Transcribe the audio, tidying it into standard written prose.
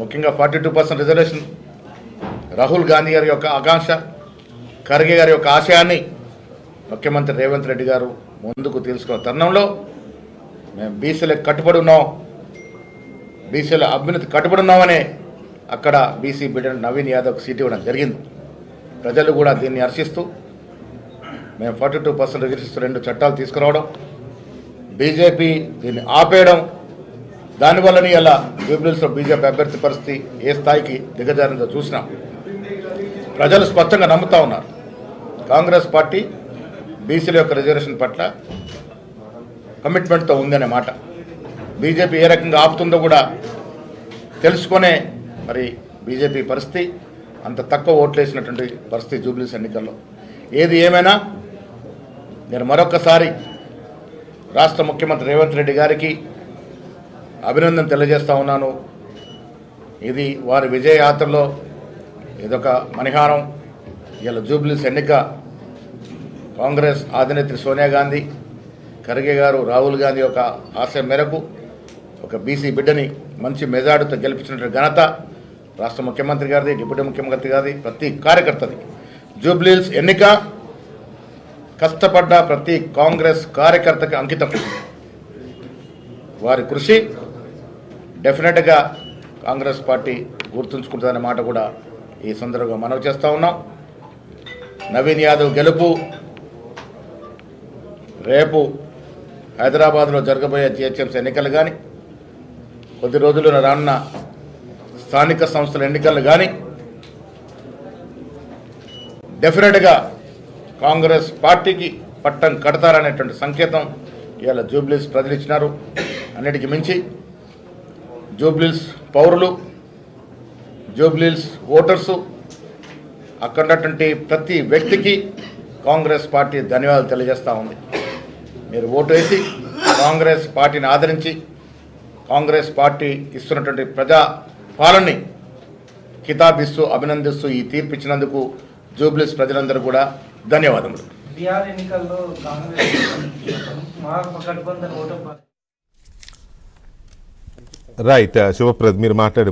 ముఖ్యంగా 42% రిజర్వేషన్ రాహుల్ గాంధీ గారి యొక్క ఆకాంక్ష, ఖర్గే గారి యొక్క ఆశయాన్ని ముఖ్యమంత్రి రేవంత్ రెడ్డి గారు ముందుకు తీసుకున్న తరుణంలో మేము బీసీలకు కట్టుబడి ఉన్నాం, బీసీల అభ్యున్నతి కట్టుబడి ఉన్నామనే అక్కడ బీసీ బిడ్డ నవీన్ యాదవ్కి సీట్ ఇవ్వడం జరిగింది. ప్రజలు కూడా దీన్ని హర్షిస్తూ మేము 42% రిజర్వేషన్ 2 చట్టాలు తీసుకురావడం, బీజేపీ దీన్ని ఆపేయడం, దానివల్లనే ఇలా జూబ్లీహిల్స్లో బీజేపీ అభ్యర్థి పరిస్థితి ఏ స్థాయికి దిగజారిందో చూసినాం. ప్రజలు స్పష్టంగా నమ్ముతా ఉన్నారు కాంగ్రెస్ పార్టీ బీసీల యొక్క రిజర్వేషన్ పట్ల కమిట్మెంట్తో ఉందనే మాట. బీజేపీ ఏ రకంగా ఆపుతుందో కూడా తెలుసుకునే మరి బీజేపీ పరిస్థితి అంత తక్కువ ఓట్లేసినటువంటి పరిస్థితి జూబ్లీహిల్స్ ఎన్నికల్లో. ఏది ఏమైనా నేను మరొకసారి రాష్ట్ర ముఖ్యమంత్రి రేవంత్ రెడ్డి గారికి అభినందన తెలియజేస్తా ఉన్నాను. ఇది వారి విజయయాత్రలో ఇదొక మణిహారం. ఇలా జూబ్లీహిల్స్ ఎన్నిక కాంగ్రెస్ అధినేత్రి సోనియా గాంధీ, ఖర్గే గారు, రాహుల్ గాంధీ యొక్క ఆశయం మేరకు ఒక బీసీ బిడ్డని మంచి మెజార్టీతో గెలిపించినటువంటి ఘనత రాష్ట్ర ముఖ్యమంత్రి గారిది, డిప్యూటీ ముఖ్యమంత్రి గారిది, ప్రతి కార్యకర్తది. జూబ్లీహిల్స్ ఎన్నిక కష్టపడ్డ ప్రతి కాంగ్రెస్ కార్యకర్తకి అంకితం. వారి కృషి డెఫినెట్గా కాంగ్రెస్ పార్టీ గుర్తుంచుకుంటుందనే మాట కూడా ఈ సందర్భంగా మనవి చేస్తూ ఉన్నాం. నవీన్ యాదవ్ గెలుపు రేపు హైదరాబాద్లో జరగబోయే జిహెచ్ఎంసీ ఎన్నికలు కానీ, కొద్ది రోజుల్లో రానున్న స్థానిక సంస్థల ఎన్నికలు కానీ డెఫినెట్గా కాంగ్రెస్ పార్టీకి పట్టం కడతారనేటువంటి సంకేతం ఇవాళ జూబ్లీహిల్స్ ప్రజలు ఇచ్చినారు. అన్నిటికీ మించి జూబ్లీహిల్స్ పౌరులు, జూబ్లీహిల్స్ ఓటర్సు, అక్కడ ఉన్నటువంటి ప్రతి వ్యక్తికి కాంగ్రెస్ పార్టీ ధన్యవాదాలు తెలియజేస్తూ ఉంది. మీరు ఓటు వేసి కాంగ్రెస్ పార్టీని ఆదరించి కాంగ్రెస్ పార్టీ ఇస్తున్నటువంటి ప్రజా పాలనని కితాబిస్తూ అభినందిస్తూ ఈ తీర్పు ఇచ్చినందుకు జూబ్లీహిల్స్ ప్రజలందరూ కూడా ధన్యవాదములు. రైట్ శుభప్రద్, మీరు మాట్లాడి